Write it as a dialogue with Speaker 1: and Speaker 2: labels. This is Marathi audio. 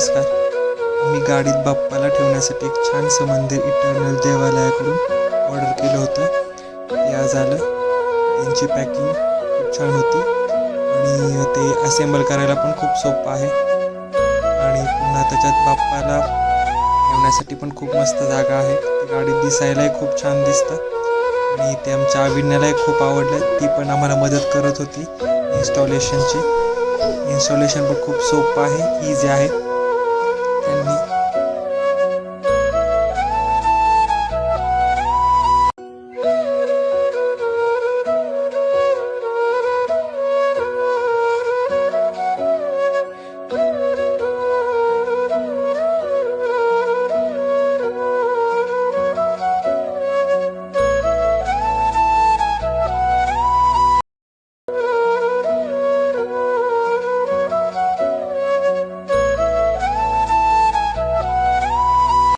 Speaker 1: नमस्कार. मी गाडीत बाप्पाला ठेवण्यासाठी एक छानसं मंदिर इटर्नल देवालयाकडून ऑर्डर केलं होतं. ते आज आलं. त्यांची पॅकिंग खूप छान होती आणि ते असेंबल करायला पण खूप सोपं आहे. आणि पुन्हा त्याच्यात बाप्पाला ठेवण्यासाठी पण खूप मस्त जागा आहे. ते गाडीत दिसायलाही खूप छान दिसतं आणि ते आमच्या अविन्यालाही खूप आवडलं. ती पण आम्हाला मदत करत होती इन्स्टॉलेशन पण खूप सोपं आहे, इझी आहे.